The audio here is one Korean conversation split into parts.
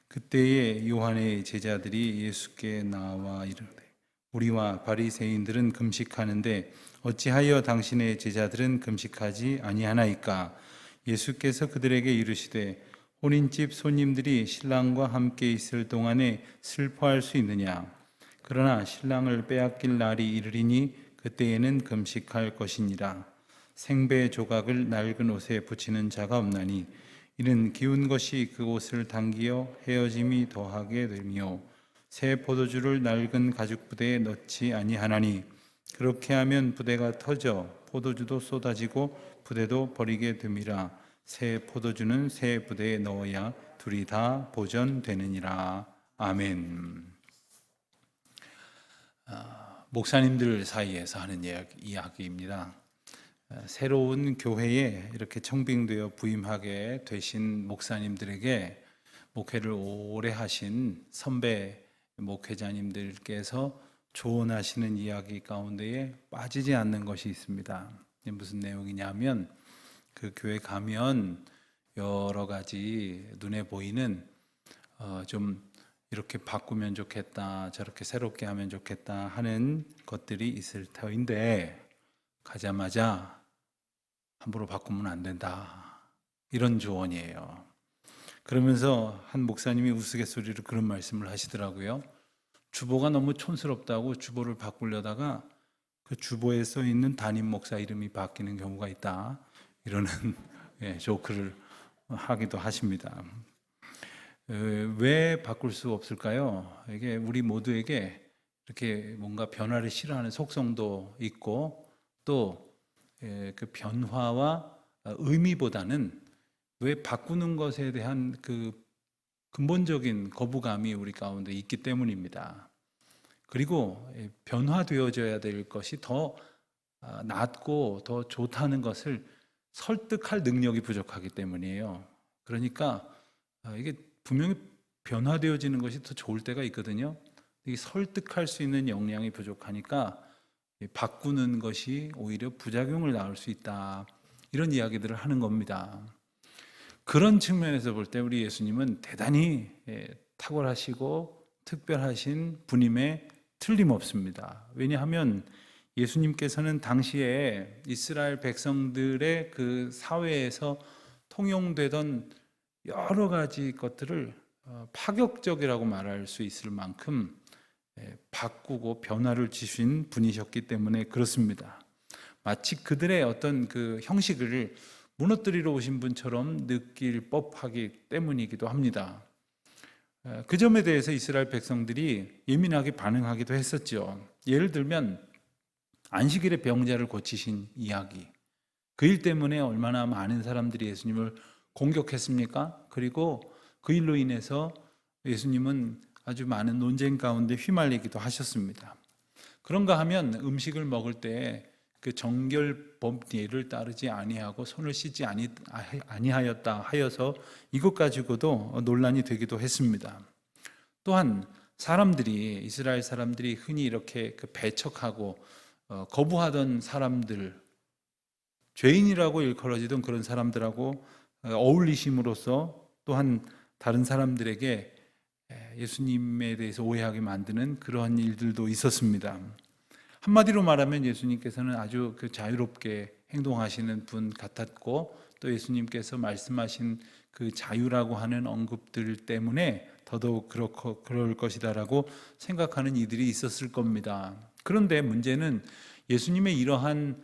그때에 요한의 제자들이 예수께 나와 이르되 우리와 바리새인들은 금식하는데 어찌하여 당신의 제자들은 금식하지 아니하나이까? 예수께서 그들에게 이르시되 혼인집 손님들이 신랑과 함께 있을 동안에 슬퍼할 수 있느냐? 그러나 신랑을 빼앗길 날이 이르리니 그때에는 금식할 것이니라. 생배 조각을 낡은 옷에 붙이는 자가 없나니 이는 기운 것이 그 옷을 당기어 헤어짐이 더하게 되며 새 포도주를 낡은 가죽 부대에 넣지 아니하나니 그렇게 하면 부대가 터져 포도주도 쏟아지고 부대도 버리게 됨이라. 새 포도주는 새 부대에 넣어야 둘이 다 보전되느니라. 아멘. 목사님들 사이에서 하는 이야기입니다. 새로운 교회에 이렇게 청빙되어 부임하게 되신 목사님들에게 목회를 오래 하신 선배 목회자님들께서 조언하시는 이야기 가운데에 빠지지 않는 것이 있습니다. 무슨 내용이냐면 그 교회 가면 여러 가지 눈에 보이는 좀 이렇게 바꾸면 좋겠다, 저렇게 새롭게 하면 좋겠다 하는 것들이 있을 터인데 가자마자 함부로 바꾸면 안 된다, 이런 조언이에요. 그러면서 한 목사님이 우스갯소리로 그런 말씀을 하시더라고요. 주보가 너무 촌스럽다고 주보를 바꾸려다가 그 주보에 써 있는 담임 목사 이름이 바뀌는 경우가 있다, 이러는 조크를 하기도 하십니다. 왜 바꿀 수 없을까요? 이게 우리 모두에게 이렇게 뭔가 변화를 싫어하는 속성도 있고 또 그 변화와 의미보다는 왜 바꾸는 것에 대한 그 근본적인 거부감이 우리 가운데 있기 때문입니다. 그리고 변화되어져야 될 것이 더 낫고 더 좋다는 것을 설득할 능력이 부족하기 때문이에요. 그러니까 이게 분명히 변화되어지는 것이 더 좋을 때가 있거든요. 이게 설득할 수 있는 역량이 부족하니까 바꾸는 것이 오히려 부작용을 낳을 수 있다, 이런 이야기들을 하는 겁니다. 그런 측면에서 볼 때 우리 예수님은 대단히 탁월하시고 특별하신 분임에 틀림없습니다. 왜냐하면 예수님께서는 당시에 이스라엘 백성들의 그 사회에서 통용되던 여러 가지 것들을 파격적이라고 말할 수 있을 만큼 바꾸고 변화를 주신 분이셨기 때문에 그렇습니다. 마치 그들의 어떤 그 형식을 무너뜨리러 오신 분처럼 느낄 법하기 때문이기도 합니다. 그 점에 대해서 이스라엘 백성들이 예민하게 반응하기도 했었죠. 예를 들면 안식일에 병자를 고치신 이야기, 그 일 때문에 얼마나 많은 사람들이 예수님을 공격했습니까? 그리고 그 일로 인해서 예수님은 아주 많은 논쟁 가운데 휘말리기도 하셨습니다. 그런가 하면 음식을 먹을 때 그 정결법례를 따르지 아니하고 손을 씻지 아니하였다 하여서 이것 가지고도 논란이 되기도 했습니다. 또한 이스라엘 사람들이 흔히 이렇게 그 배척하고 거부하던 사람들, 죄인이라고 일컬어지던 그런 사람들하고 어울리심으로써 또한 다른 사람들에게 예수님에 대해서 오해하게 만드는 그러한 일들도 있었습니다. 한마디로 말하면 예수님께서는 아주 그 자유롭게 행동하시는 분 같았고 또 예수님께서 말씀하신 그 자유라고 하는 언급들 때문에 더더욱 그럴 것이다라고 생각하는 이들이 있었을 겁니다. 그런데 문제는 예수님의 이러한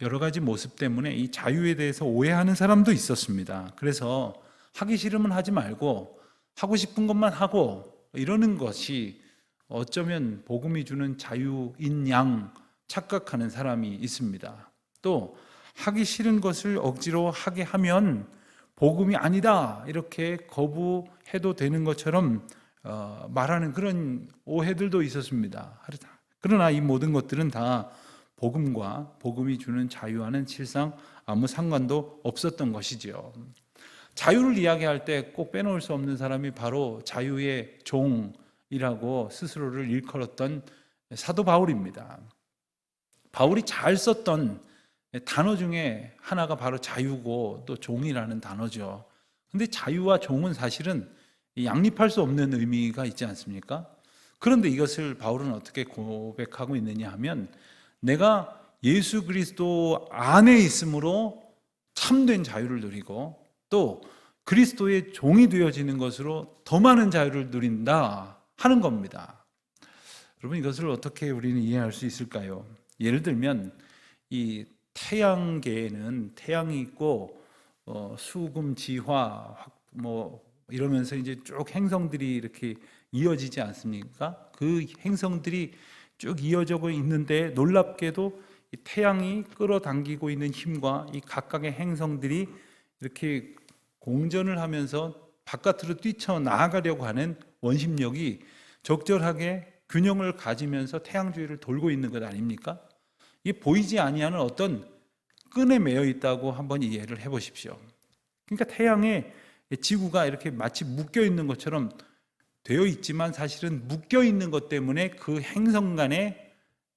여러 가지 모습 때문에 이 자유에 대해서 오해하는 사람도 있었습니다. 그래서 하기 싫으면 하지 말고 하고 싶은 것만 하고 이러는 것이 어쩌면 복음이 주는 자유인 양 착각하는 사람이 있습니다. 또 하기 싫은 것을 억지로 하게 하면 복음이 아니다, 이렇게 거부해도 되는 것처럼 말하는 그런 오해들도 있었습니다. 그러나 이 모든 것들은 다 복음과 복음이 주는 자유와는 실상 아무 상관도 없었던 것이지요. 자유를 이야기할 때 꼭 빼놓을 수 없는 사람이 바로 자유의 종이라고 스스로를 일컬었던 사도 바울입니다. 바울이 잘 썼던 단어 중에 하나가 바로 자유고 또 종이라는 단어죠. 근데 자유와 종은 사실은 양립할 수 없는 의미가 있지 않습니까? 그런데 이것을 바울은 어떻게 고백하고 있느냐 하면, 내가 예수 그리스도 안에 있으므로 참된 자유를 누리고 또 그리스도의 종이 되어지는 것으로 더 많은 자유를 누린다 하는 겁니다. 여러분, 이것을 어떻게 우리는 이해할 수 있을까요? 예를 들면 이 태양계에는 태양이 있고 수금, 지화, 이러면서 이제 쭉 행성들이 이렇게 이어지지 않습니까? 그 행성들이 쭉 이어져 있는데 놀랍게도 이 태양이 끌어당기고 있는 힘과 이 각각의 행성들이 이렇게 공전을 하면서 바깥으로 뛰쳐나가려고 하는 원심력이 적절하게 균형을 가지면서 태양 주위를 돌고 있는 것 아닙니까? 이게 보이지 아니하는 어떤 끈에 매여 있다고 한번 이해를 해보십시오. 그러니까 태양에 지구가 이렇게 마치 묶여 있는 것처럼 되어 있지만 사실은 묶여 있는 것 때문에 그 행성 간의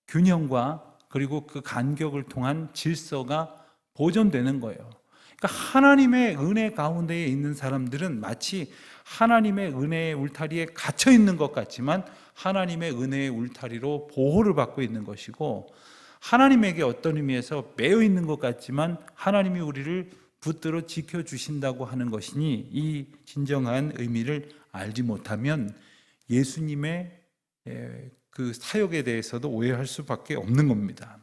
균형과 그리고 그 간격을 통한 질서가 보존되는 거예요. 그러니까 하나님의 은혜 가운데에 있는 사람들은 마치 하나님의 은혜의 울타리에 갇혀 있는 것 같지만 하나님의 은혜의 울타리로 보호를 받고 있는 것이고, 하나님에게 어떤 의미에서 매여 있는 것 같지만 하나님이 우리를 붙들어 지켜주신다고 하는 것이니, 이 진정한 의미를 알지 못하면 예수님의 그 사역에 대해서도 오해할 수밖에 없는 겁니다.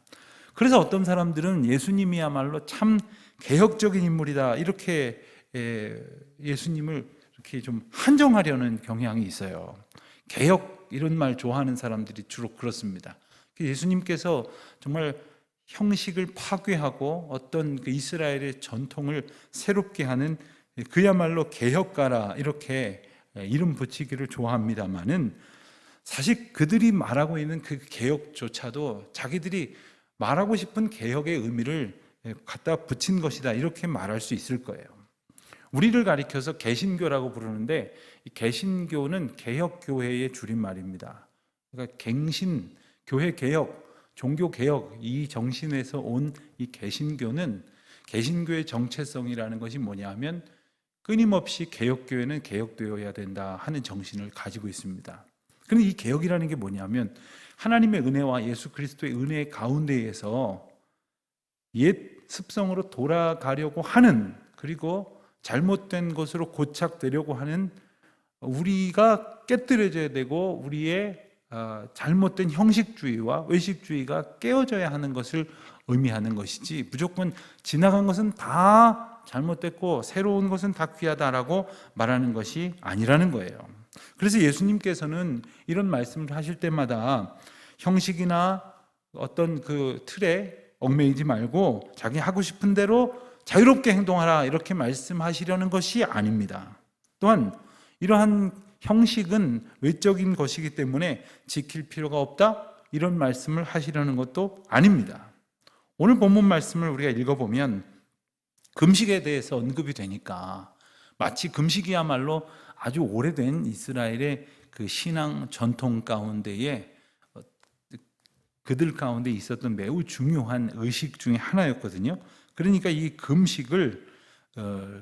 그래서 어떤 사람들은 예수님이야말로 참 개혁적인 인물이다, 이렇게 예수님을 이렇게 좀 한정하려는 경향이 있어요. 개혁, 이런 말 좋아하는 사람들이 주로 그렇습니다. 예수님께서 정말 형식을 파괴하고 어떤 그 이스라엘의 전통을 새롭게 하는 그야말로 개혁가라, 이렇게 이름 붙이기를 좋아합니다만은, 사실 그들이 말하고 있는 그 개혁조차도 자기들이 말하고 싶은 개혁의 의미를 갖다 붙인 것이다, 이렇게 말할 수 있을 거예요. 우리를 가리켜서 개신교라고 부르는데, 이 개신교는 개혁교회의 줄임말입니다. 그러니까 갱신, 교회 개혁, 종교 개혁, 이 정신에서 온 이 개신교는, 개신교의 정체성이라는 것이 뭐냐면 끊임없이 개혁교회는 개혁되어야 된다 하는 정신을 가지고 있습니다. 그런데 이 개혁이라는 게 뭐냐면 하나님의 은혜와 예수 그리스도의 은혜 가운데에서 옛 습성으로 돌아가려고 하는, 그리고 잘못된 것으로 고착되려고 하는 우리가 깨뜨려져야 되고, 우리의 잘못된 형식주의와 의식주의가 깨어져야 하는 것을 의미하는 것이지, 무조건 지나간 것은 다 잘못됐고 새로운 것은 다 귀하다라고 말하는 것이 아니라는 거예요. 그래서 예수님께서는 이런 말씀을 하실 때마다 형식이나 어떤 그 틀에 얽매이지 말고 자기 하고 싶은 대로 자유롭게 행동하라, 이렇게 말씀하시려는 것이 아닙니다. 또한 이러한 형식은 외적인 것이기 때문에 지킬 필요가 없다, 이런 말씀을 하시려는 것도 아닙니다. 오늘 본문 말씀을 우리가 읽어보면 금식에 대해서 언급이 되니까 마치 금식이야말로 아주 오래된 이스라엘의 그 신앙 전통 가운데에 그들 가운데 있었던 매우 중요한 의식 중에 하나였거든요. 그러니까 이 금식을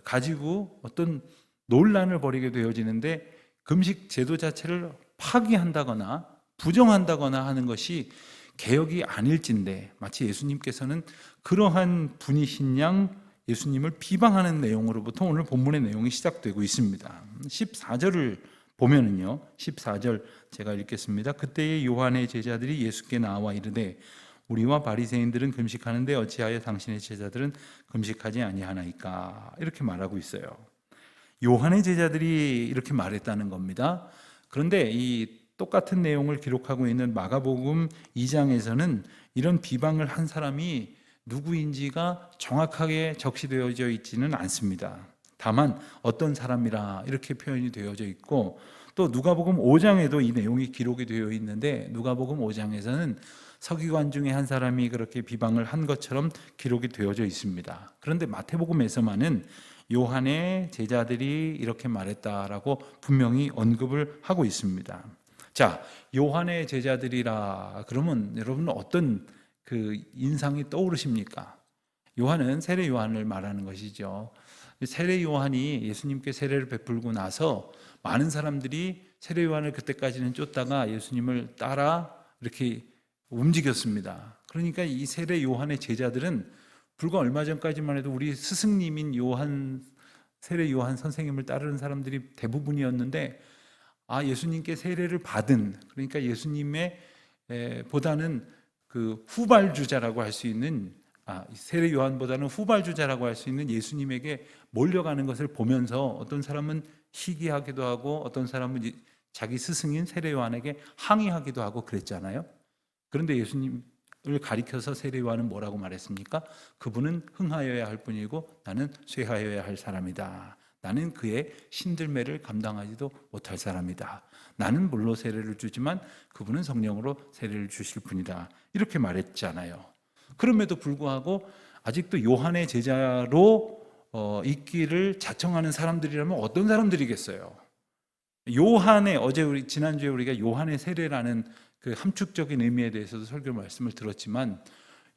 가지고 어떤 논란을 벌이게 되어지는데, 금식 제도 자체를 파기한다거나 부정한다거나 하는 것이 개혁이 아닐진데, 마치 예수님께서는 그러한 분이신 양 예수님을 비방하는 내용으로부터 오늘 본문의 내용이 시작되고 있습니다. 14절을 보면은요, 14절 제가 읽겠습니다. 그때의 요한의 제자들이 예수께 나와 이르되 우리와 바리새인들은 금식하는데 어찌하여 당신의 제자들은 금식하지 아니하나이까, 이렇게 말하고 있어요. 요한의 제자들이 이렇게 말했다는 겁니다. 그런데 이 똑같은 내용을 기록하고 있는 마가복음 2장에서는 이런 비방을 한 사람이 누구인지가 정확하게 적시되어져 있지는 않습니다. 다만 어떤 사람이라 이렇게 표현이 되어져 있고, 또 누가복음 5장에도 이 내용이 기록이 되어 있는데, 누가복음 5장에서는 서기관 중에 한 사람이 그렇게 비방을 한 것처럼 기록이 되어져 있습니다. 그런데 마태복음에서만은 요한의 제자들이 이렇게 말했다라고 분명히 언급을 하고 있습니다. 자, 요한의 제자들이라 그러면 여러분 어떤 그 인상이 떠오르십니까? 요한은 세례 요한을 말하는 것이죠. 세례 요한이 예수님께 세례를 베풀고 나서 많은 사람들이 세례 요한을 그때까지는 쫓다가 예수님을 따라 이렇게 움직였습니다. 그러니까 이 세례 요한의 제자들은 불과 얼마 전까지만 해도 우리 스승님인 세례 요한 선생님을 따르는 사람들이 대부분이었는데, 예수님께 세례를 받은, 그러니까 예수님의 보다는 그 후발주자라고 할 수 있는, 세례 요한보다는 후발주자라고 할 수 있는 예수님에게 몰려가는 것을 보면서 어떤 사람은 시기하기도 하고 어떤 사람은 자기 스승인 세례 요한에게 항의하기도 하고 그랬잖아요. 그런데 예수님을 가리켜서 세례 요한은 뭐라고 말했습니까? 그분은 흥하여야 할 뿐이고 나는 쇠하여야 할 사람이다. 나는 그의 신들매를 감당하지도 못할 사람이다. 나는 물로 세례를 주지만 그분은 성령으로 세례를 주실 분이다. 이렇게 말했잖아요. 그럼에도 불구하고 아직도 요한의 제자로 있기를 자청하는 사람들이라면 어떤 사람들이겠어요? 요한의, 지난주에 우리가 요한의 세례라는 그 함축적인 의미에 대해서도 설교 말씀을 들었지만,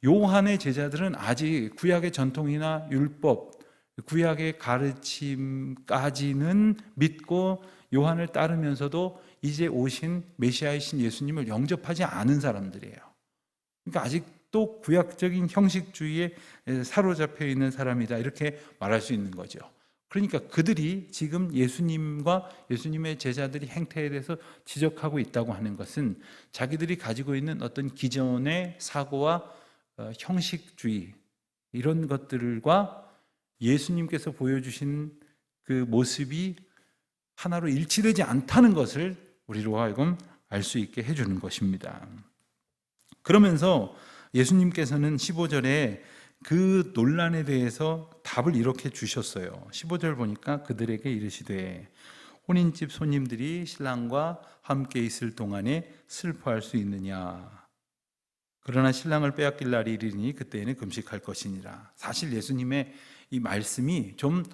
요한의 제자들은 아직 구약의 전통이나 율법, 구약의 가르침까지는 믿고 요한을 따르면서도 이제 오신 메시아이신 예수님을 영접하지 않은 사람들이에요. 그러니까 아직도 구약적인 형식주의에 사로잡혀 있는 사람이다, 이렇게 말할 수 있는 거죠. 그러니까 그들이 지금 예수님과 예수님의 제자들이 행태에 대해서 지적하고 있다고 하는 것은 자기들이 가지고 있는 어떤 기존의 사고와 형식주의, 이런 것들과 예수님께서 보여주신 그 모습이 하나로 일치되지 않다는 것을 우리로 하여금 알 수 있게 해주는 것입니다. 그러면서 예수님께서는 15절에 그 논란에 대해서 답을 이렇게 주셨어요. 15절 보니까 그들에게 이르시되 혼인집 손님들이 신랑과 함께 있을 동안에 슬퍼할 수 있느냐. 그러나 신랑을 빼앗길 날이 이르니 그때에는 금식할 것이니라. 사실 예수님의 이 말씀이 좀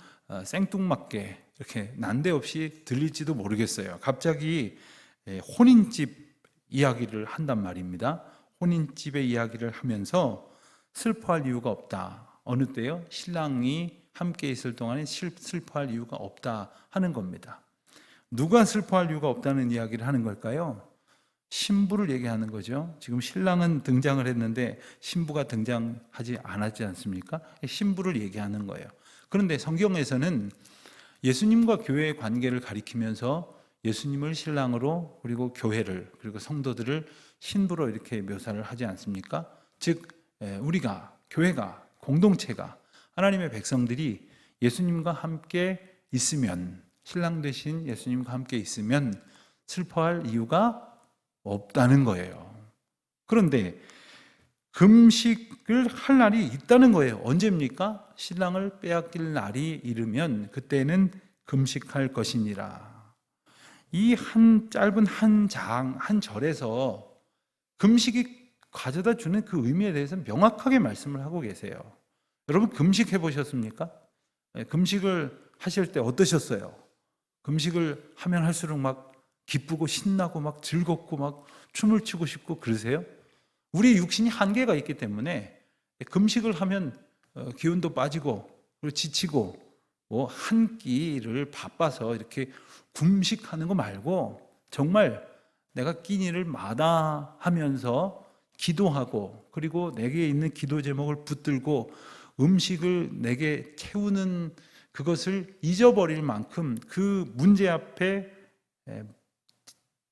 생뚱맞게 이렇게 난데없이 들릴지도 모르겠어요. 갑자기 혼인집 이야기를 한단 말입니다. 혼인집의 이야기를 하면서 슬퍼할 이유가 없다. 어느 때요? 신랑이 함께 있을 동안에 슬퍼할 이유가 없다 하는 겁니다. 누가 슬퍼할 이유가 없다는 이야기를 하는 걸까요? 신부를 얘기하는 거죠. 지금 신랑은 등장을 했는데 신부가 등장하지 않았지 않습니까? 신부를 얘기하는 거예요. 그런데 성경에서는 예수님과 교회의 관계를 가리키면서 예수님을 신랑으로, 그리고 교회를, 그리고 성도들을 신부로 이렇게 묘사를 하지 않습니까? 즉 우리가, 교회가, 공동체가, 하나님의 백성들이 예수님과 함께 있으면, 신랑 되신 예수님과 함께 있으면 슬퍼할 이유가 없다는 거예요. 그런데 금식을 할 날이 있다는 거예요. 언제입니까? 신랑을 빼앗길 날이 이르면 그때는 금식할 것이니라. 이 짧은 한 절에서 금식이 가져다 주는 그 의미에 대해서 명확하게 말씀을 하고 계세요. 여러분 금식해 보셨습니까? 금식을 하실 때 어떠셨어요? 금식을 하면 할수록 막 기쁘고 신나고 막 즐겁고 막 춤을 추고 싶고 그러세요? 우리 육신이 한계가 있기 때문에 금식을 하면 기운도 빠지고 그리고 지치고, 뭐 한 끼를 바빠서 이렇게 금식하는 거 말고 정말 내가 끼니를 마다하면서 기도하고, 그리고 내게 있는 기도 제목을 붙들고 음식을 내게 채우는 그것을 잊어버릴 만큼 그 문제 앞에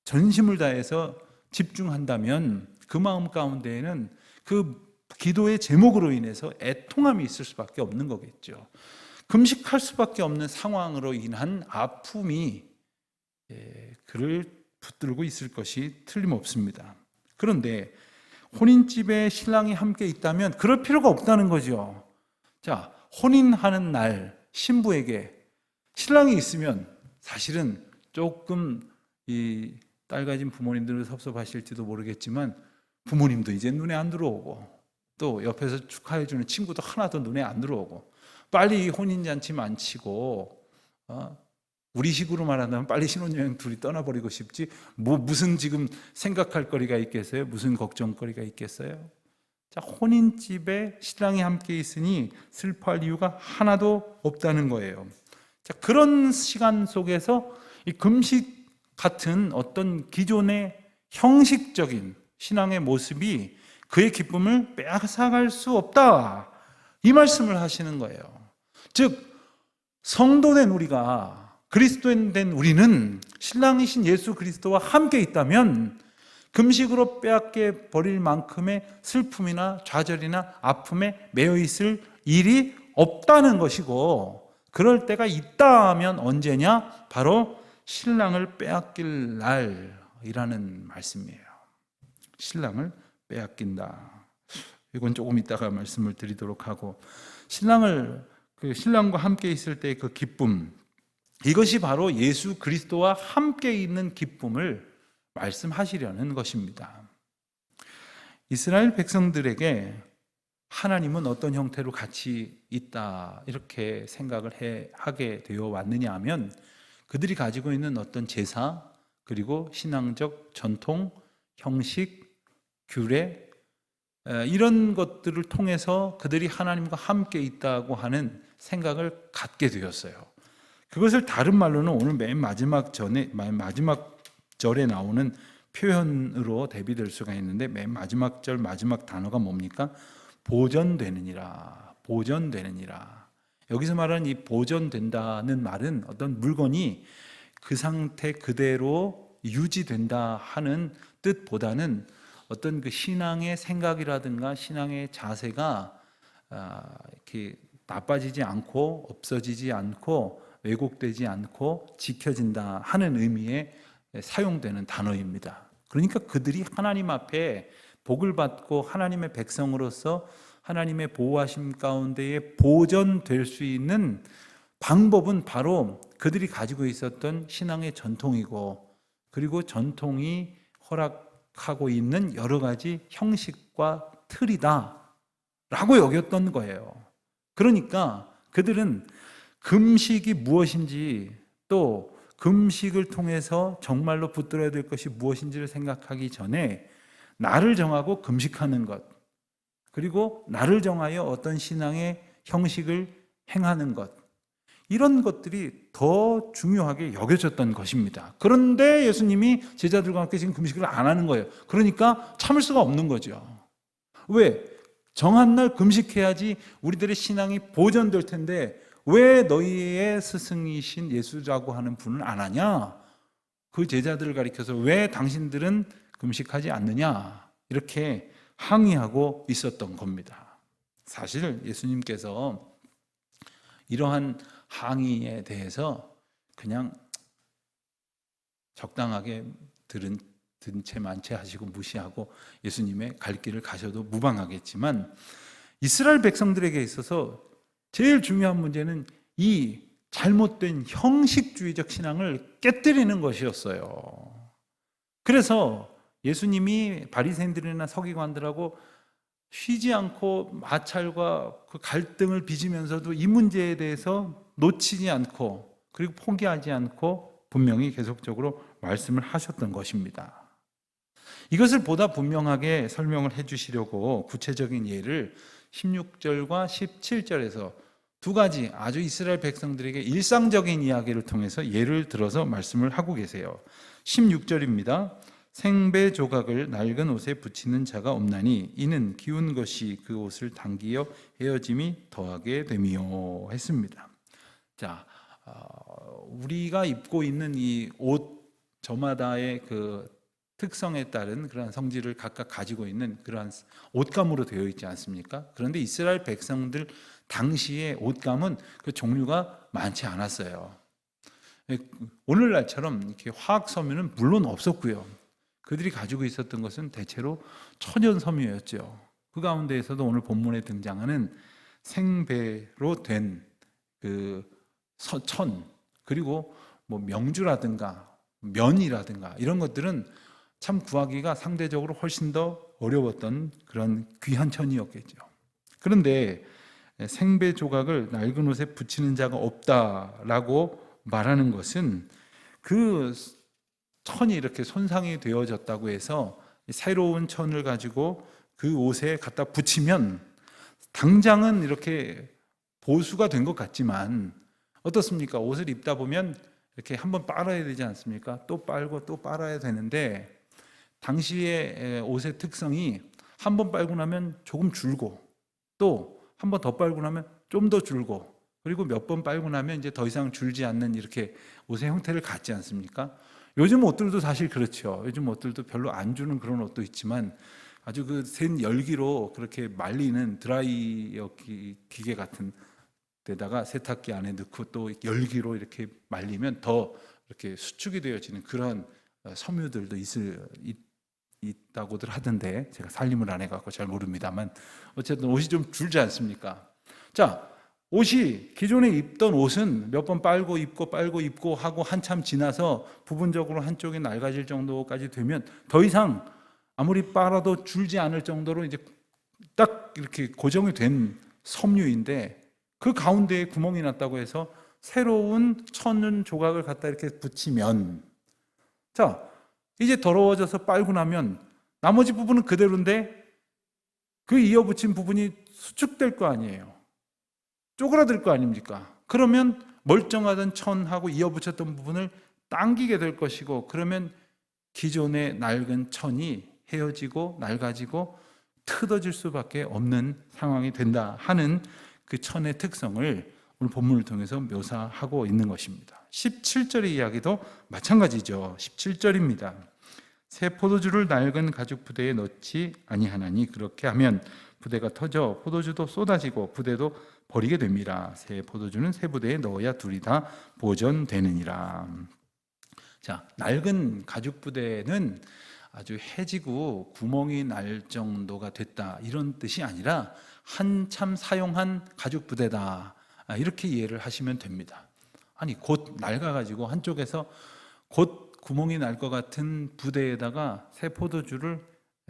전심을 다해서 집중한다면 그 마음 가운데에는 그 기도의 제목으로 인해서 애통함이 있을 수밖에 없는 거겠죠. 금식할 수밖에 없는 상황으로 인한 아픔이 그를 붙들고 있을 것이 틀림없습니다. 그런데 혼인집에 신랑이 함께 있다면 그럴 필요가 없다는 거죠. 자, 혼인하는 날 신부에게 신랑이 있으면 사실은 조금 이 딸 가진 부모님들은 섭섭하실지도 모르겠지만 부모님도 이제 눈에 안 들어오고, 또 옆에서 축하해주는 친구도 하나도 눈에 안 들어오고, 빨리 혼인잔치 만치고, 우리식으로 말한다면 빨리 신혼여행 둘이 떠나버리고 싶지, 무슨 지금 생각할 거리가 있겠어요? 무슨 걱정거리가 있겠어요? 자, 혼인집에 신랑이 함께 있으니 슬퍼할 이유가 하나도 없다는 거예요. 자, 그런 시간 속에서 이 금식 같은 어떤 기존의 형식적인 신앙의 모습이 그의 기쁨을 빼앗아갈 수 없다, 이 말씀을 하시는 거예요. 즉 성도된 우리가, 그리스도인 된 우리는 신랑이신 예수 그리스도와 함께 있다면 금식으로 빼앗겨 버릴 만큼의 슬픔이나 좌절이나 아픔에 매여 있을 일이 없다는 것이고, 그럴 때가 있다면 언제냐? 바로 신랑을 빼앗길 날이라는 말씀이에요. 신랑을 빼앗긴다. 이건 조금 이따가 말씀을 드리도록 하고, 신랑과 함께 있을 때 그 기쁨, 이것이 바로 예수 그리스도와 함께 있는 기쁨을 말씀하시려는 것입니다. 이스라엘 백성들에게 하나님은 어떤 형태로 같이 있다, 이렇게 생각을 하게 되어 왔느냐 하면, 그들이 가지고 있는 어떤 제사, 그리고 신앙적 전통, 형식, 규례, 이런 것들을 통해서 그들이 하나님과 함께 있다고 하는 생각을 갖게 되었어요. 그것을 다른 말로는 오늘 맨 마지막 절에 나오는 표현으로 대비될 수가 있는데, 맨 마지막 절 마지막 단어가 뭡니까? 보존되느니라. 보존되느니라. 여기서 말하는 이 보존된다는 말은 어떤 물건이 그 상태 그대로 유지된다 하는 뜻보다는 어떤 그 신앙의 생각이라든가 신앙의 자세가 이렇게 나빠지지 않고 없어지지 않고 왜곡되지 않고 지켜진다 하는 의미의 사용되는 단어입니다. 그러니까 그들이 하나님 앞에 복을 받고 하나님의 백성으로서 하나님의 보호하심 가운데에 보존될 수 있는 방법은 바로 그들이 가지고 있었던 신앙의 전통이고, 그리고 전통이 허락하고 있는 여러 가지 형식과 틀이다 라고 여겼던 거예요. 그러니까 그들은 금식이 무엇인지, 또 금식을 통해서 정말로 붙들어야 될 것이 무엇인지를 생각하기 전에 나를 정하고 금식하는 것, 그리고 나를 정하여 어떤 신앙의 형식을 행하는 것, 이런 것들이 더 중요하게 여겨졌던 것입니다. 그런데 예수님이 제자들과 함께 지금 금식을 안 하는 거예요. 그러니까 참을 수가 없는 거죠. 왜? 정한 날 금식해야지 우리들의 신앙이 보존될 텐데 왜 너희의 스승이신 예수라고 하는 분은 안 하냐? 그 제자들을 가리켜서 왜 당신들은 금식하지 않느냐? 이렇게 항의하고 있었던 겁니다. 사실 예수님께서 이러한 항의에 대해서 그냥 적당하게 든 채 만채 하시고 무시하고 예수님의 갈 길을 가셔도 무방하겠지만, 이스라엘 백성들에게 있어서 제일 중요한 문제는 이 잘못된 형식주의적 신앙을 깨뜨리는 것이었어요. 그래서 예수님이 바리새인들이나 서기관들하고 쉬지 않고 마찰과 그 갈등을 빚으면서도 이 문제에 대해서 놓치지 않고, 그리고 포기하지 않고 분명히 계속적으로 말씀을 하셨던 것입니다. 이것을 보다 분명하게 설명을 해주시려고 구체적인 예를 16절과 17절에서 두 가지 아주 이스라엘 백성들에게 일상적인 이야기를 통해서 예를 들어서 말씀을 하고 계세요. 16절입니다. 생배 조각을 낡은 옷에 붙이는 자가 없나니 이는 기운 것이 그 옷을 당기어 헤어짐이 더하게 됨이요 했습니다. 자, 우리가 입고 있는 이 옷 저마다의 그 특성에 따른 그러한 성질을 각각 가지고 있는 그러한 옷감으로 되어 있지 않습니까? 그런데 이스라엘 백성들 당시의 옷감은 그 종류가 많지 않았어요. 오늘날처럼 이렇게 화학 섬유는 물론 없었고요. 그들이 가지고 있었던 것은 대체로 천연 섬유였죠. 그 가운데에서도 오늘 본문에 등장하는 생배로 된 그 천, 그리고 뭐 명주라든가 면이라든가 이런 것들은 참 구하기가 상대적으로 훨씬 더 어려웠던 그런 귀한 천이었겠죠. 그런데 생배 조각을 낡은 옷에 붙이는 자가 없다라고 말하는 것은 그 천이 이렇게 손상이 되어졌다고 해서 새로운 천을 가지고 그 옷에 갖다 붙이면 당장은 이렇게 보수가 된 것 같지만 어떻습니까? 옷을 입다 보면 이렇게 한번 빨아야 되지 않습니까? 또 빨고 또 빨아야 되는데 당시의 옷의 특성이 한번 빨고 나면 조금 줄고 또 한 번 더 빨고 나면 좀 더 줄고 그리고 몇 번 빨고 나면 이제 더 이상 줄지 않는 이렇게 옷의 형태를 갖지 않습니까? 요즘 옷들도 사실 그렇죠. 요즘 옷들도 별로 안 주는 그런 옷도 있지만 아주 그 센 열기로 그렇게 말리는 드라이어 기계 같은 데다가 세탁기 안에 넣고 또 열기로 이렇게 말리면 더 이렇게 수축이 되어지는 그런 섬유들도 있다고들 하던데 제가 살림을 안 해갖고 잘 모릅니다만 어쨌든 옷이 좀 줄지 않습니까? 자, 옷이 기존에 입던 옷은 몇 번 빨고 입고 하고 한참 지나서 부분적으로 한쪽이 낡아질 정도까지 되면 더 이상 아무리 빨아도 줄지 않을 정도로 이제 딱 이렇게 고정이 된 섬유인데 그 가운데에 구멍이 났다고 해서 새로운 천은 조각을 갖다 이렇게 붙이면 자, 이제 더러워져서 빨고 나면 나머지 부분은 그대로인데 그 이어붙인 부분이 수축될 거 아니에요. 쪼그라들 거 아닙니까? 그러면 멀쩡하던 천하고 이어붙였던 부분을 당기게 될 것이고 그러면 기존의 낡은 천이 헤어지고 낡아지고 틀어질 수밖에 없는 상황이 된다 하는 그 천의 특성을 오늘 본문을 통해서 묘사하고 있는 것입니다. 17절의 이야기도 마찬가지죠. 17절입니다. 새 포도주를 낡은 가죽 부대에 넣지 아니하나니 그렇게 하면 부대가 터져 포도주도 쏟아지고 부대도 버리게 됩니다. 새 포도주는 새 부대에 넣어야 둘이 다 보존되느니라. 자, 낡은 가죽 부대는 아주 해지고 구멍이 날 정도가 됐다 이런 뜻이 아니라 한참 사용한 가죽 부대다 이렇게 이해를 하시면 됩니다. 아니 곧 낡아가지고 한쪽에서 곧 구멍이 날 것 같은 부대에다가 새 포도주를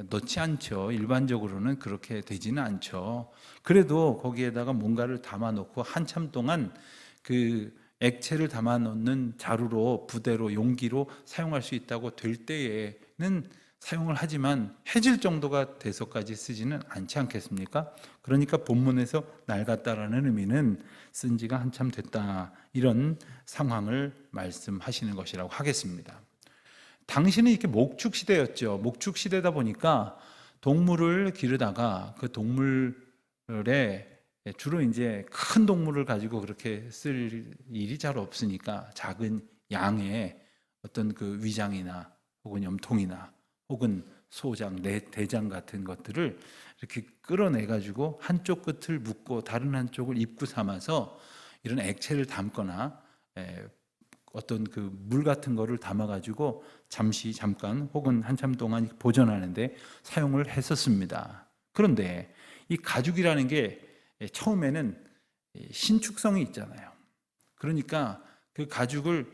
넣지 않죠. 일반적으로는 그렇게 되지는 않죠. 그래도 거기에다가 뭔가를 담아 놓고 한참 동안 그 액체를 담아 놓는 자루로 부대로 용기로 사용할 수 있다고 될 때에는 사용을 하지만 해질 정도가 돼서까지 쓰지는 않지 않겠습니까? 그러니까 본문에서 낡았다라는 의미는 쓴 지가 한참 됐다 이런 상황을 말씀하시는 것이라고 하겠습니다. 당시는 이렇게 목축 시대였죠. 목축 시대다 보니까 동물을 기르다가 그 동물에 주로 이제 큰 동물을 가지고 그렇게 쓸 일이 잘 없으니까 작은 양의 어떤 그 위장이나 혹은 염통이나 혹은 소장, 대장 같은 것들을 이렇게 끌어내 가지고 한쪽 끝을 묶고 다른 한쪽을 입구 삼아서 이런 액체를 담거나 어떤 그 물 같은 거를 담아 가지고 잠깐 혹은 한참 동안 보존하는데 사용을 했었습니다. 그런데 이 가죽이라는 게 처음에는 신축성이 있잖아요. 그러니까 그 가죽을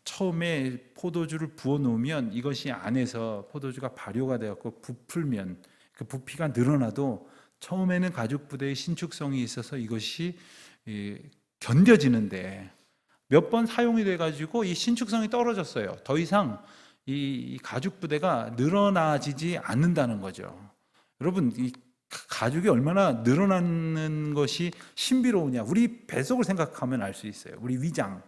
처음에 포도주를 부어 놓으면 이것이 안에서 포도주가 발효가 되었고 부풀면 그 부피가 늘어나도 처음에는 가죽 부대의 신축성이 있어서 이것이 견뎌지는데 몇 번 사용이 돼 가지고 이 신축성이 떨어졌어요. 더 이상 이 가죽 부대가 늘어나지지 않는다는 거죠. 여러분 이 가죽이 얼마나 늘어나는 것이 신비로우냐. 우리 배속을 생각하면 알 수 있어요. 우리 위장.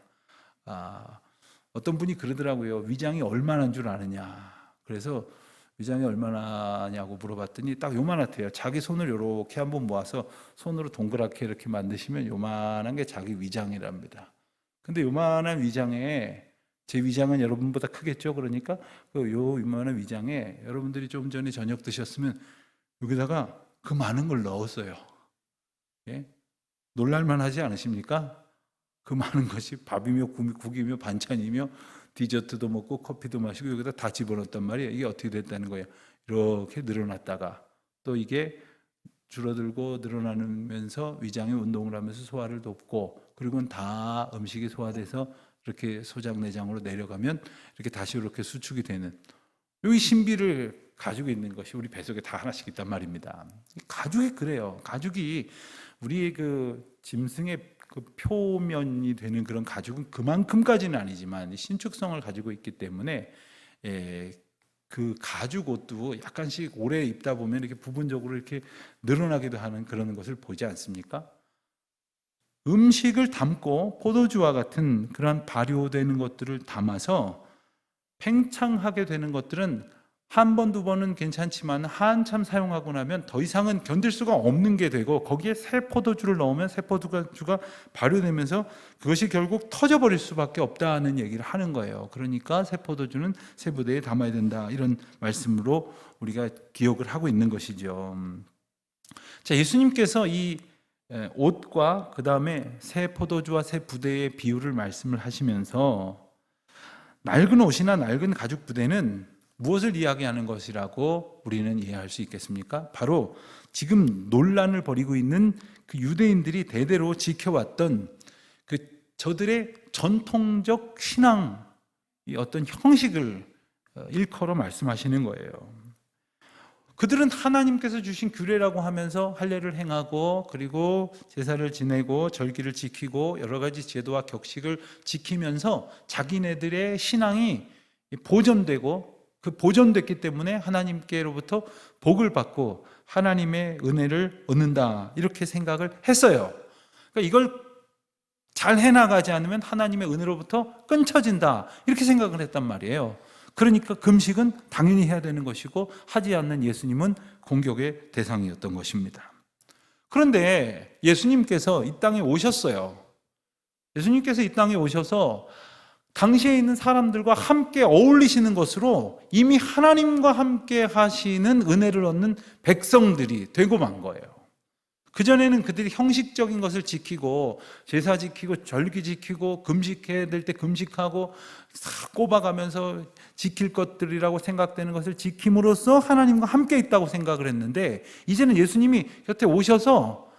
어떤 분이 그러더라고요. 위장이 얼마나인 줄 아느냐. 그래서 위장이 얼마나냐고 물어봤더니 딱 요만하대요. 자기 손을 이렇게 한번 모아서 손으로 동그랗게 이렇게 만드시면 요만한 게 자기 위장이랍니다. 근데 요만한 위장에 제 위장은 여러분보다 크겠죠. 그러니까 요 요만한 위장에 여러분들이 좀 전에 저녁 드셨으면 여기다가 그 많은 걸 넣었어요. 예? 놀랄만 하지 않으십니까? 그 많은 것이 밥이며 국이며 반찬이며 디저트도 먹고 커피도 마시고 여기다 다 집어넣었단 말이에요. 이게 어떻게 됐다는 거예요? 이렇게 늘어났다가 또 이게 줄어들고 늘어나면서 위장이 운동을 하면서 소화를 돕고 그리고는 다 음식이 소화돼서 이렇게 소장 내장으로 내려가면 이렇게 다시 이렇게 수축이 되는 이 신비를 가지고 있는 것이 우리 뱃속에 다 하나씩 있단 말입니다. 가죽이 그래요. 가죽이 우리의 그 짐승의 그 표면이 되는 그런 가죽은 그만큼까지는 아니지만 신축성을 가지고 있기 때문에 그 가죽 옷도 약간씩 오래 입다 보면 이렇게 부분적으로 이렇게 늘어나기도 하는 그런 것을 보지 않습니까? 음식을 담고 포도주와 같은 그러한 발효되는 것들을 담아서 팽창하게 되는 것들은 한 번, 두 번은 괜찮지만 한참 사용하고 나면 더 이상은 견딜 수가 없는 게 되고, 거기에 새 포도주를 넣으면 새 포도주가 발효되면서 그것이 결국 터져버릴 수밖에 없다는 얘기를 하는 거예요. 그러니까 새 포도주는 새 부대에 담아야 된다, 이런 말씀으로 우리가 기억을 하고 있는 것이죠. 자, 예수님께서 이 옷과 그 다음에 새 포도주와 새 부대의 비유를 말씀을 하시면서 낡은 옷이나 낡은 가죽 부대는 무엇을 이야기하는 것이라고 우리는 이해할 수 있겠습니까? 바로 지금 논란을 벌이고 있는 그 유대인들이 대대로 지켜왔던 그 저들의 전통적 신앙, 이 어떤 형식을 일컬어 말씀하시는 거예요. 그들은 하나님께서 주신 규례라고 하면서 할례를 행하고, 그리고 제사를 지내고 절기를 지키고 여러 가지 제도와 격식을 지키면서 자기네들의 신앙이 보존되고, 그 보존됐기 때문에 하나님께로부터 복을 받고 하나님의 은혜를 얻는다, 이렇게 생각을 했어요. 그러니까 이걸 잘 해나가지 않으면 하나님의 은혜로부터 끊쳐진다, 이렇게 생각을 했단 말이에요. 그러니까 금식은 당연히 해야 되는 것이고, 하지 않는 예수님은 공격의 대상이었던 것입니다. 그런데 예수님께서 이 땅에 오셨어요. 예수님께서 이 땅에 오셔서 당시에 있는 사람들과 함께 어울리시는 것으로 이미 하나님과 함께 하시는 은혜를 얻는 백성들이 되고 만 거예요. 그전에는 그들이 형식적인 것을 지키고, 제사 지키고 절기 지키고 금식해야 될 때 금식하고 꼽아가면서 지킬 것들이라고 생각되는 것을 지킴으로써 하나님과 함께 있다고 생각을 했는데, 이제는 예수님이 곁에 오셔서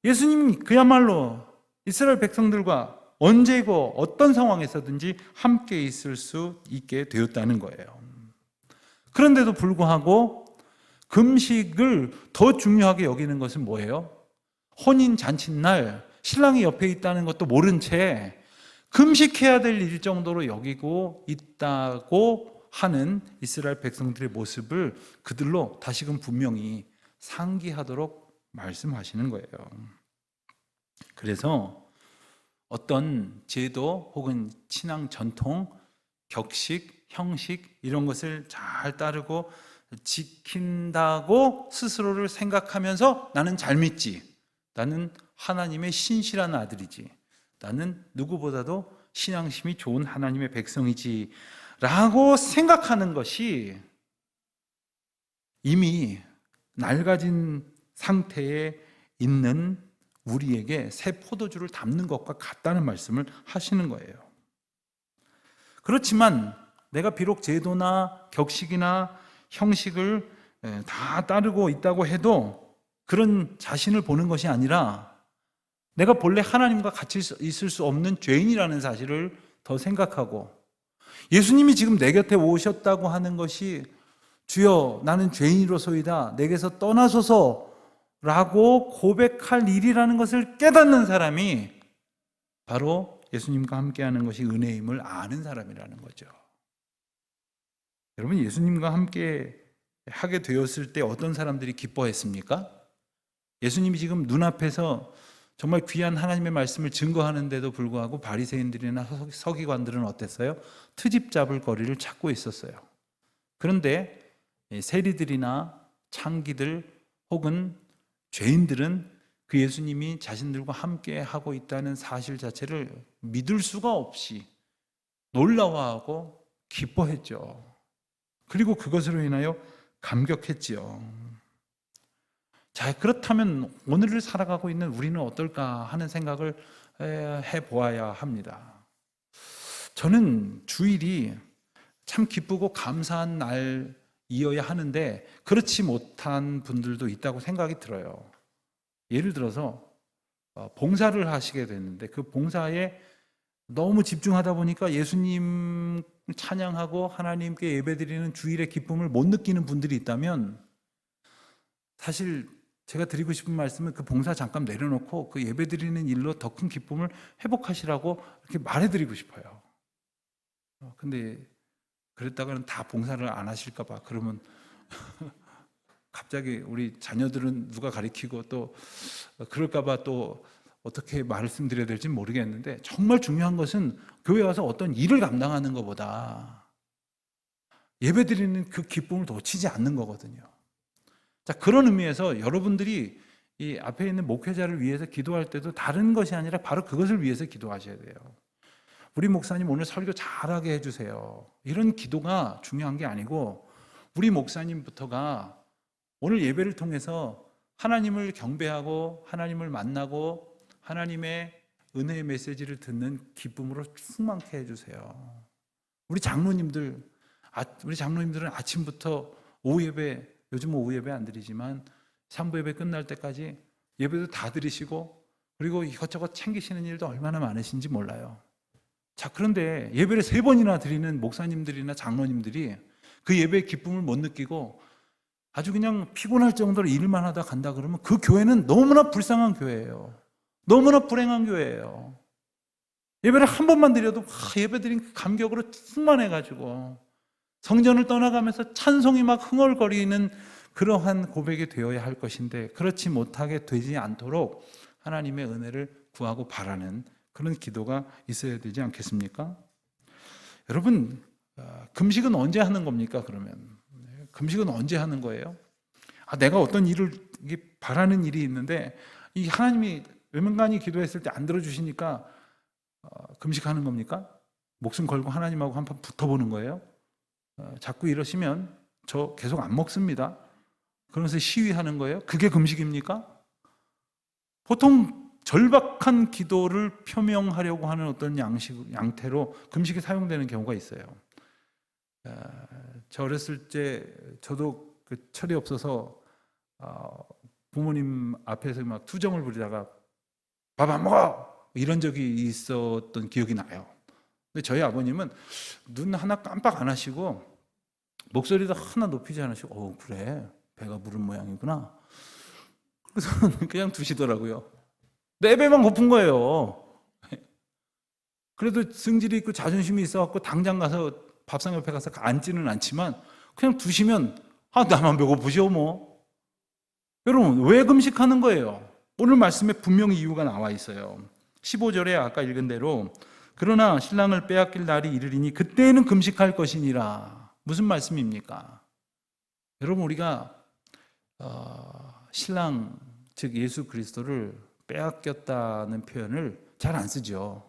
예수님이 그야말로 이스라엘 백성들과 언제고 어떤 상황에서든지 함께 있을 수 있게 되었다는 거예요. 그런데도 불구하고 금식을 더 중요하게 여기는 것은 뭐예요? 혼인 잔칫날 신랑이 옆에 있다는 것도 모른 채 금식해야 될 일 정도로 여기고 있다고 하는 이스라엘 백성들의 모습을 그들로 다시금 분명히 상기하도록 말씀하시는 거예요. 그래서 어떤 제도 혹은 신앙 전통, 격식, 형식, 이런 것을 잘 따르고 지킨다고 스스로를 생각하면서 나는 잘 믿지, 나는 하나님의 신실한 아들이지, 나는 누구보다도 신앙심이 좋은 하나님의 백성이지 라고 생각하는 것이 이미 낡아진 상태에 있는 우리에게 새 포도주를 담는 것과 같다는 말씀을 하시는 거예요. 그렇지만 내가 비록 제도나 격식이나 형식을 다 따르고 있다고 해도 그런 자신을 보는 것이 아니라 내가 본래 하나님과 같이 있을 수 없는 죄인이라는 사실을 더 생각하고, 예수님이 지금 내 곁에 오셨다고 하는 것이 주여 나는 죄인으로소이다, 내게서 떠나소서 라고 고백할 일이라는 것을 깨닫는 사람이 바로 예수님과 함께하는 것이 은혜임을 아는 사람이라는 거죠. 여러분, 예수님과 함께 하게 되었을 때 어떤 사람들이 기뻐했습니까? 예수님이 지금 눈앞에서 정말 귀한 하나님의 말씀을 증거하는데도 불구하고 바리새인들이나 서기관들은 어땠어요? 트집 잡을 거리를 찾고 있었어요. 그런데 세리들이나 창기들 혹은 죄인들은 그 예수님이 자신들과 함께 하고 있다는 사실 자체를 믿을 수가 없이 놀라워하고 기뻐했죠. 그리고 그것으로 인하여 감격했지요. 자, 그렇다면 오늘을 살아가고 있는 우리는 어떨까 하는 생각을 해보아야 합니다. 저는 주일이 참 기쁘고 감사한 날이어야 하는데 그렇지 못한 분들도 있다고 생각이 들어요. 예를 들어서 봉사를 하시게 됐는데 그 봉사에 너무 집중하다 보니까 예수님 찬양하고 하나님께 예배드리는 주일의 기쁨을 못 느끼는 분들이 있다면, 사실 제가 드리고 싶은 말씀은 그 봉사 잠깐 내려놓고 그 예배드리는 일로 더 큰 기쁨을 회복하시라고 이렇게 말해드리고 싶어요. 근데 그랬다가는 다 봉사를 안 하실까 봐. 그러면 갑자기 우리 자녀들은 누가 가르치고 또 그럴까 봐 또 어떻게 말씀드려야 될지 모르겠는데, 정말 중요한 것은 교회 와서 어떤 일을 감당하는 것보다 예배드리는 그 기쁨을 놓치지 않는 거거든요. 자, 그런 의미에서 여러분들이 이 앞에 있는 목회자를 위해서 기도할 때도 다른 것이 아니라 바로 그것을 위해서 기도하셔야 돼요. 우리 목사님 오늘 설교 잘하게 해주세요. 이런 기도가 중요한 게 아니고, 우리 목사님부터가 오늘 예배를 통해서 하나님을 경배하고 하나님을 만나고 하나님의 은혜의 메시지를 듣는 기쁨으로 충만케 해주세요. 우리 장로님들은 아침부터 오후 예배, 요즘 오후 예배 안 드리지만 3부 예배 끝날 때까지 예배도 다 드리시고, 그리고 이것저것 챙기시는 일도 얼마나 많으신지 몰라요. 자, 그런데 예배를 3번이나 드리는 목사님들이나 장로님들이 그 예배의 기쁨을 못 느끼고 아주 그냥 피곤할 정도로 일만 하다 간다 그러면 그 교회는 너무나 불쌍한 교회예요. 너무나 불행한 교회예요. 예배를 한 번만 드려도 예배 드린 감격으로 충만해가지고 성전을 떠나가면서 찬송이 막 흥얼거리는 그러한 고백이 되어야 할 것인데, 그렇지 못하게 되지 않도록 하나님의 은혜를 구하고 바라는 그런 기도가 있어야 되지 않겠습니까? 여러분, 금식은 언제 하는 겁니까? 그러면 금식은 언제 하는 거예요? 내가 어떤 일을 바라는 일이 있는데 이 하나님이 외면간이 기도했을 때 안 들어주시니까 금식하는 겁니까? 목숨 걸고 하나님하고 한판 붙어보는 거예요? 자꾸 이러시면 저 계속 안 먹습니다. 그러면서 시위하는 거예요? 그게 금식입니까? 보통 절박한 기도를 표명하려고 하는 어떤 양태로 금식이 사용되는 경우가 있어요. 저 어렸을 때 저도 그 철이 없어서 부모님 앞에서 막 투정을 부리다가 밥 안 먹어! 이런 적이 있었던 기억이 나요. 근데 저희 아버님은 눈 하나 깜빡 안 하시고 목소리도 하나 높이지 않으시고 그래, 배가 부른 모양이구나. 그래서 그냥 두시더라고요. 내 배만 고픈 거예요. 그래도 승질이 있고 자존심이 있어갖고 당장 가서 밥상 옆에 가서 앉지는 않지만 그냥 두시면 나만 배고프시오 뭐. 여러분, 왜 금식하는 거예요? 오늘 말씀에 분명히 이유가 나와 있어요. 15절에 아까 읽은 대로 그러나 신랑을 빼앗길 날이 이르리니 그때는 금식할 것이니라. 무슨 말씀입니까? 여러분, 우리가 신랑 즉 예수 그리스도를 빼앗겼다는 표현을 잘 안 쓰죠.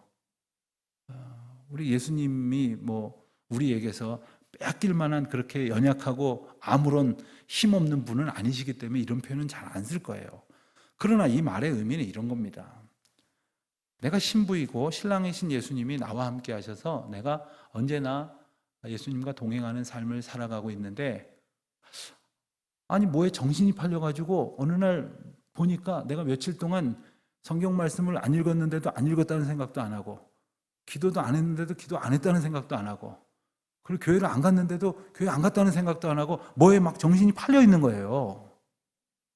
우리 예수님이 우리에게서 빼앗길 만한 그렇게 연약하고 아무런 힘없는 분은 아니시기 때문에 이런 표현은 잘 안 쓸 거예요. 그러나 이 말의 의미는 이런 겁니다. 내가 신부이고 신랑이신 예수님이 나와 함께 하셔서 내가 언제나 예수님과 동행하는 삶을 살아가고 있는데, 뭐에 정신이 팔려가지고 어느 날 보니까 내가 며칠 동안 성경 말씀을 안 읽었는데도 안 읽었다는 생각도 안 하고, 기도도 안 했는데도 기도 안 했다는 생각도 안 하고, 그리고 교회를 안 갔는데도 교회 안 갔다는 생각도 안 하고, 뭐에 막 정신이 팔려 있는 거예요.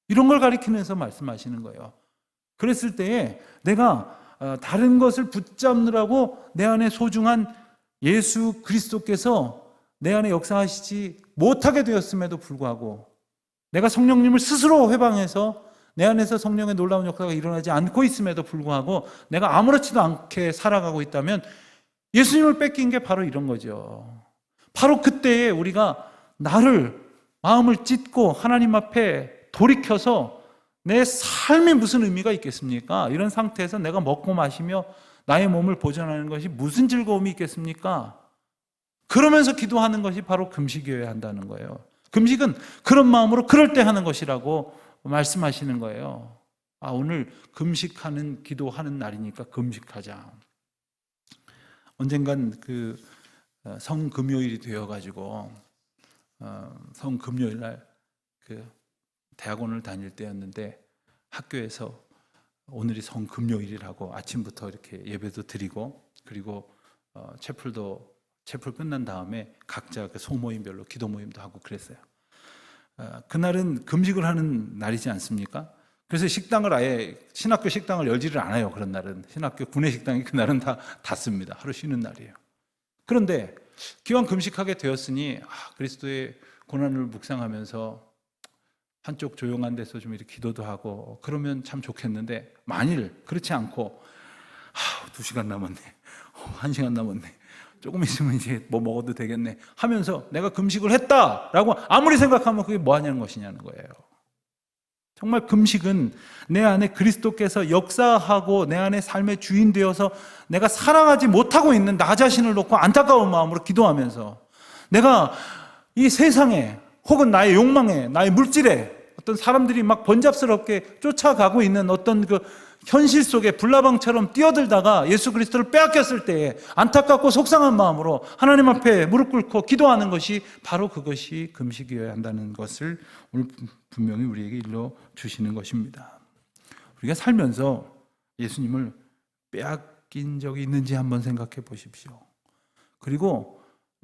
이런 걸 가리키면서 말씀하시는 거예요. 그랬을 때에 내가 다른 것을 붙잡느라고 내 안에 소중한 예수 그리스도께서 내 안에 역사하시지 못하게 되었음에도 불구하고, 내가 성령님을 스스로 회방해서 내 안에서 성령의 놀라운 역사가 일어나지 않고 있음에도 불구하고 내가 아무렇지도 않게 살아가고 있다면 예수님을 뺏긴 게 바로 이런 거죠. 바로 그때에 우리가 마음을 찢고 하나님 앞에 돌이켜서 내 삶이 무슨 의미가 있겠습니까? 이런 상태에서 내가 먹고 마시며 나의 몸을 보존하는 것이 무슨 즐거움이 있겠습니까? 그러면서 기도하는 것이 바로 금식이어야 한다는 거예요. 금식은 그런 마음으로 그럴 때 하는 것이라고 말씀하시는 거예요. 오늘 금식하는 기도하는 날이니까 금식하자. 언젠간 그 성금요일이 되어가지고 성금요일 날 그 대학원을 다닐 때였는데 학교에서 오늘이 성금요일이라고 아침부터 이렇게 예배도 드리고, 그리고 채플 끝난 다음에 각자 그 소모임별로 기도 모임도 하고 그랬어요. 그날은 금식을 하는 날이지 않습니까? 그래서 신학교 식당을 열지를 않아요. 그런 날은 신학교 구내식당이 그날은 다 닫습니다. 하루 쉬는 날이에요. 그런데 기왕 금식하게 되었으니 그리스도의 고난을 묵상하면서 한쪽 조용한 데서 좀 이렇게 기도도 하고 그러면 참 좋겠는데, 만일 그렇지 않고 2시간 남았네, 1시간 남았네, 조금 있으면 이제 뭐 먹어도 되겠네 하면서 내가 금식을 했다라고 아무리 생각하면 그게 뭐 하냐는 것이냐는 거예요. 정말 금식은 내 안에 그리스도께서 역사하고 내 안에 삶의 주인 되어서 내가 사랑하지 못하고 있는 나 자신을 놓고 안타까운 마음으로 기도하면서, 내가 이 세상에 혹은 나의 욕망에, 나의 물질에, 어떤 사람들이 막 번잡스럽게 쫓아가고 있는 어떤 그 현실 속에 불나방처럼 뛰어들다가 예수 그리스도를 빼앗겼을 때에 안타깝고 속상한 마음으로 하나님 앞에 무릎 꿇고 기도하는 것이 바로 그것이 금식이어야 한다는 것을 오늘 분명히 우리에게 일러 주시는 것입니다. 우리가 살면서 예수님을 빼앗긴 적이 있는지 한번 생각해 보십시오. 그리고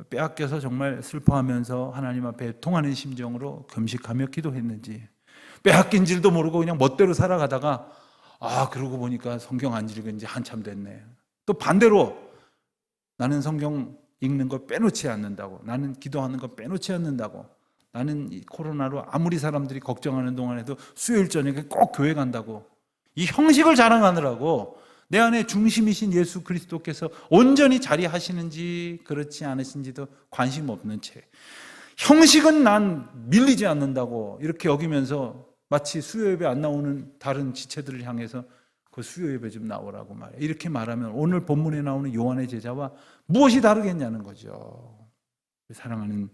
빼앗겨서 정말 슬퍼하면서 하나님 앞에 통하는 심정으로 금식하며 기도했는지, 빼앗긴 줄도 모르고 그냥 멋대로 살아가다가 그러고 보니까 성경 안 읽은 지 한참 됐네. 또 반대로 나는 성경 읽는 걸 빼놓지 않는다고, 나는 기도하는 걸 빼놓지 않는다고, 나는 이 코로나로 아무리 사람들이 걱정하는 동안에도 수요일 저녁에 꼭 교회 간다고, 이 형식을 자랑하느라고 내 안에 중심이신 예수 그리스도께서 온전히 자리하시는지 그렇지 않으신지도 관심 없는 채, 형식은 난 밀리지 않는다고 이렇게 여기면서 마치 수요예배 안 나오는 다른 지체들을 향해서 그 수요예배 좀 나오라고 말해, 이렇게 말하면 오늘 본문에 나오는 요한의 제자와 무엇이 다르겠냐는 거죠. 사랑하는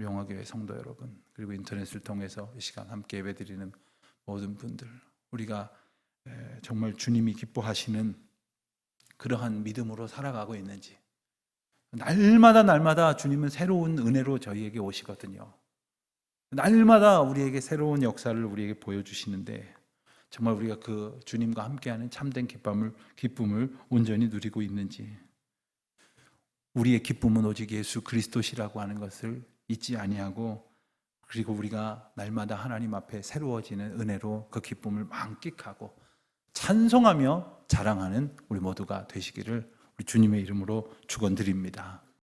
영화교회 성도 여러분, 그리고 인터넷을 통해서 이 시간 함께 예배드리는 모든 분들, 우리가 정말 주님이 기뻐하시는 그러한 믿음으로 살아가고 있는지, 날마다 주님은 새로운 은혜로 저희에게 오시거든요. 날마다 우리에게 새로운 역사를 우리에게 보여주시는데, 정말 우리가 그 주님과 함께하는 참된 기쁨을 온전히 누리고 있는지, 우리의 기쁨은 오직 예수 그리스도시라고 하는 것을 잊지 아니하고, 그리고 우리가 날마다 하나님 앞에 새로워지는 은혜로 그 기쁨을 만끽하고 찬송하며 자랑하는 우리 모두가 되시기를 우리 주님의 이름으로 축원드립니다.